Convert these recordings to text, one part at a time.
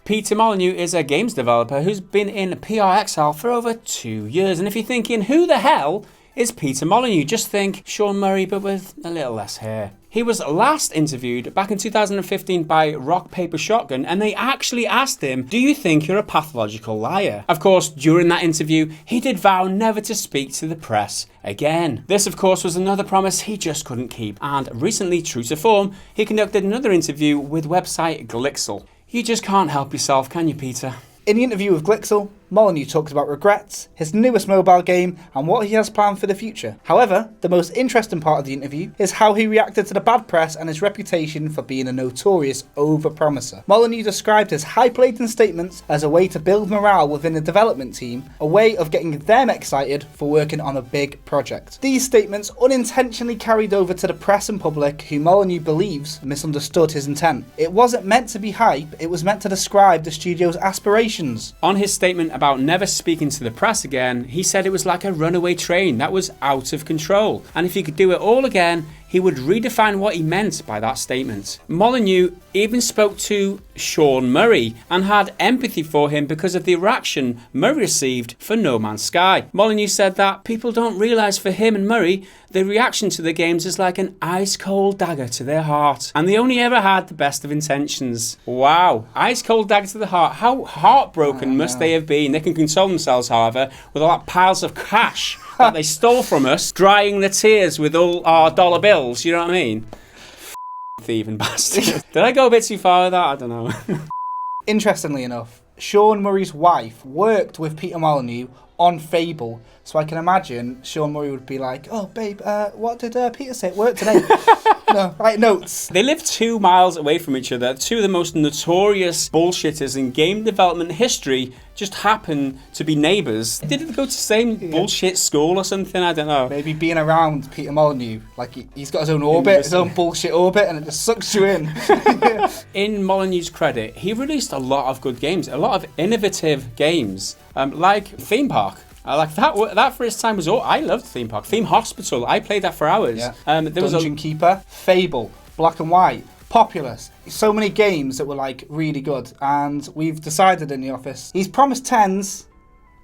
Peter Molyneux is a games developer who's been in PR exile for over 2 years. And if you're thinking, who the hell is Peter Molyneux? Just think Sean Murray, but with a little less hair. He was last interviewed back in 2015 by Rock Paper Shotgun, and they actually asked him, do you think you're a pathological liar? Of course, during that interview, he did vow never to speak to the press again. This, of course, was another promise he just couldn't keep. And recently, true to form, he conducted another interview with website Glixel. You just can't help yourself, can you, Peter? In the interview with Glixel, Molyneux talks about regrets, his newest mobile game, and what he has planned for the future. However, the most interesting part of the interview is how he reacted to the bad press and his reputation for being a notorious overpromiser. Molyneux described his high-plating statements as a way to build morale within the development team, a way of getting them excited for working on a big project. These statements unintentionally carried over to the press and public, who Molyneux believes misunderstood his intent. It wasn't meant to be hype, it was meant to describe the studio's aspirations. On his statement about never speaking to the press again, he said it was like a runaway train that was out of control. And if he could do it all again, he would redefine what he meant by that statement. Molyneux even spoke to Sean Murray and had empathy for him because of the reaction Murray received for No Man's Sky. Molyneux said that people don't realise for him and Murray, the reaction to the games is like an ice-cold dagger to their heart. And they only ever had the best of intentions. Wow. Ice-cold dagger to the heart. How heartbroken must they have been? They can console themselves, however, with all that piles of cash that they stole from us, drying the tears with all our dollar bills, you know what I mean? Thieving bastard. Did I go a bit too far with that? I don't know. Interestingly enough, Sean Murray's wife worked with Peter Molyneux on Fable, so I can imagine Sean Murray would be like, oh babe, what did Peter say at work today? No, write notes. They live 2 miles away from each other. Two of the most notorious bullshitters in game development history just happen to be neighbours. Did they go to the same bullshit school or something? I don't know. Maybe being around Peter Molyneux, like he's got his own orbit, his own bullshit orbit, and it just sucks you in. In Molyneux's credit, he released a lot of good games, a lot of innovative games, like Theme Park. Like that for his time was all. I loved Theme Park. Theme Hospital. I played that for hours. Yeah. There was Dungeon Keeper, Fable, Black and White, Populous. So many games that were like really good, and we've decided in the office. He's promised 10s.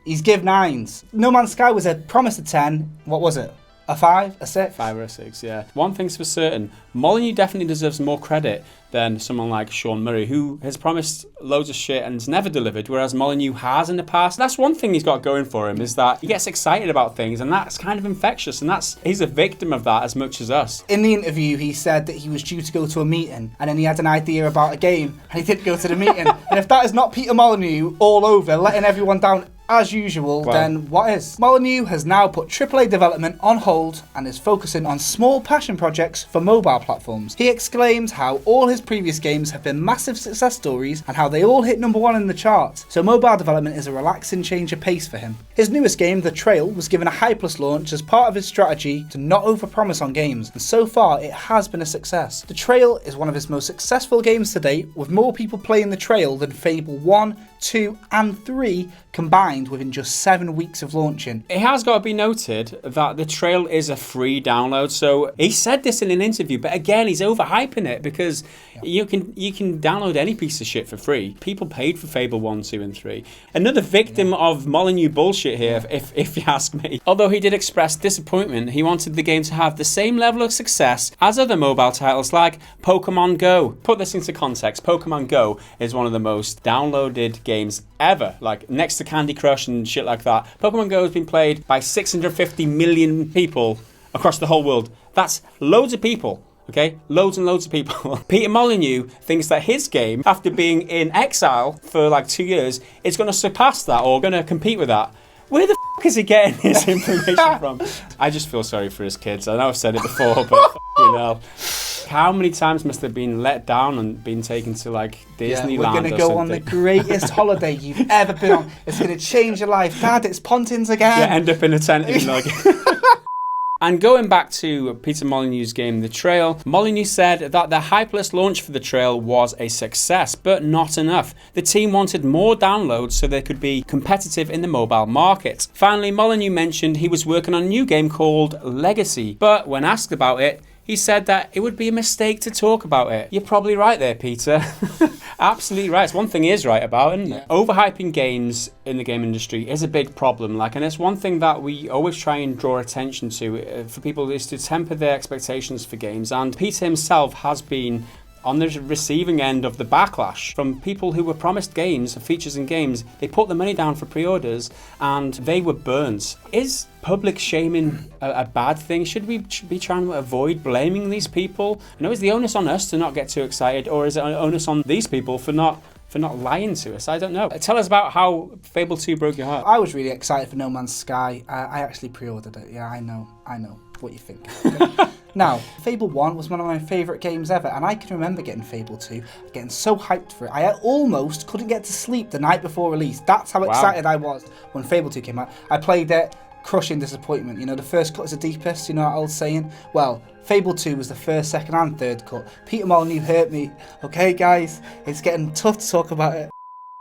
He's give 9s. No Man's Sky was a promise of 10. What was it? A 5? A 6? 5 or a 6, yeah. One thing's for certain, Molyneux definitely deserves more credit than someone like Sean Murray, who has promised loads of shit and has never delivered, whereas Molyneux has in the past. That's one thing he's got going for him, is that he gets excited about things, and that's kind of infectious, and he's a victim of that as much as us. In the interview, he said that he was due to go to a meeting, and then he had an idea about a game, and he didn't go to the meeting. And if that is not Peter Molyneux all over, letting everyone down as usual, then what is? Molyneux has now put AAA development on hold and is focusing on small passion projects for mobile platforms. He exclaims how all his previous games have been massive success stories and how they all hit #1 in the charts, so mobile development is a relaxing change of pace for him. His newest game, The Trail, was given a hypeless launch as part of his strategy to not overpromise on games, and so far it has been a success. The Trail is one of his most successful games to date, with more people playing The Trail than Fable 1, 2 and 3 combined within just 7 weeks of launching. It has got to be noted that The Trail is a free download, so he said this in an interview, but again he's overhyping it because you can download any piece of shit for free. People paid for Fable 1, 2 and 3. Another victim of Molyneux bullshit here, if you ask me. Although he did express disappointment, he wanted the game to have the same level of success as other mobile titles like Pokemon Go. Put this into context, Pokemon Go is one of the most downloaded games ever, like next to Candy Crush and shit like that. Pokemon Go has been played by 650 million people across the whole world. That's loads of people. Okay, loads and loads of people. Peter Molyneux thinks that his game, after being in exile for like 2 years, is going to surpass that or going to compete with that. Where the f*** is he getting his information from? I just feel sorry for his kids. I know I've said it before, but you know, how many times must they have been let down and been taken to like Disneyland? We're going to go on the greatest holiday you've ever been on. It's going to change your life. Dad, it's Pontins again. Yeah, end up in a tent. Like. And going back to Peter Molyneux's game, The Trail, Molyneux said that the hypeless launch for The Trail was a success, but not enough. The team wanted more downloads so they could be competitive in the mobile market. Finally, Molyneux mentioned he was working on a new game called Legacy, but when asked about it, he said that it would be a mistake to talk about it. You're probably right there, Peter. Absolutely right. It's one thing he is right about, isn't it? Overhyping games in the game industry is a big problem. And it's one thing that we always try and draw attention to for people is to temper their expectations for games. And Peter himself has been on the receiving end of the backlash from people who were promised games, features in games. They put the money down for pre-orders and they were burnt. Is public shaming a bad thing? Should we be trying to avoid blaming these people? Is the onus on us to not get too excited, or is it an onus on these people for not lying to us? I don't know. Tell us about how Fable 2 broke your heart. I was really excited for No Man's Sky. I actually pre-ordered it. Yeah, I know what you think. Okay. Now, Fable 1 was one of my favourite games ever, and I can remember getting Fable 2, getting so hyped for it. I almost couldn't get to sleep the night before release. That's how excited I was when Fable 2 came out. I played it, crushing disappointment. The first cut is the deepest, that old saying? Well, Fable 2 was the first, second and third cut. Peter Molyneux hurt me. Okay, guys, it's getting tough to talk about it.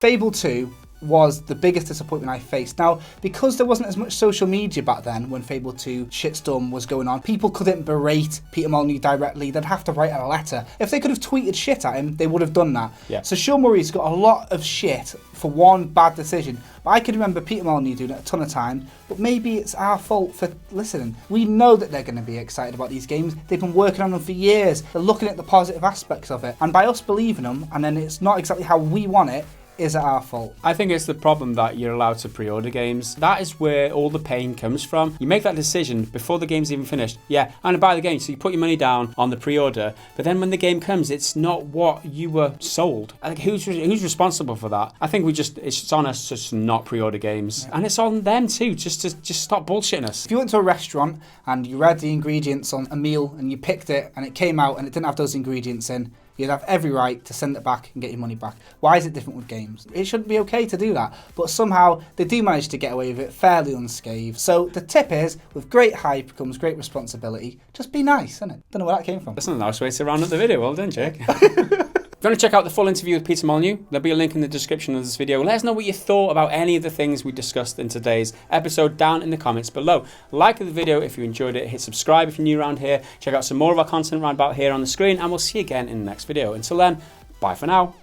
Fable 2 was the biggest disappointment I faced. Now, because there wasn't as much social media back then when Fable 2 shitstorm was going on, people couldn't berate Peter Molyneux directly. They'd have to write a letter. If they could have tweeted shit at him, they would have done that. Yeah. So Sean Murray's got a lot of shit for one bad decision. But I can remember Peter Molyneux doing it a ton of times, but maybe it's our fault for listening. We know that they're going to be excited about these games. They've been working on them for years. They're looking at the positive aspects of it. And by us believing them, and then it's not exactly how we want it, is it our fault? I think it's the problem that you're allowed to pre-order games. That is where all the pain comes from. You make that decision before the game's even finished. Yeah, I'm going to buy the game. So you put your money down on the pre-order, but then when the game comes, it's not what you were sold. Who's responsible for that? I think it's on us just to not pre-order games. Yeah. And it's on them too, just stop bullshitting us. If you went to a restaurant and you read the ingredients on a meal and you picked it and it came out and it didn't have those ingredients in, you'd have every right to send it back and get your money back. Why is it different with games? It shouldn't be okay to do that. But somehow they do manage to get away with it fairly unscathed. So the tip is, with great hype comes great responsibility. Just be nice, isn't it? Don't know where that came from. That's a nice way to round up the video. Well done, Jake. If you want to check out the full interview with Peter Molyneux, there'll be a link in the description of this video. Let us know what you thought about any of the things we discussed in today's episode down in the comments below. Like the video if you enjoyed it, hit subscribe if you're new around here, check out some more of our content right about here on the screen, and we'll see you again in the next video. Until then, bye for now.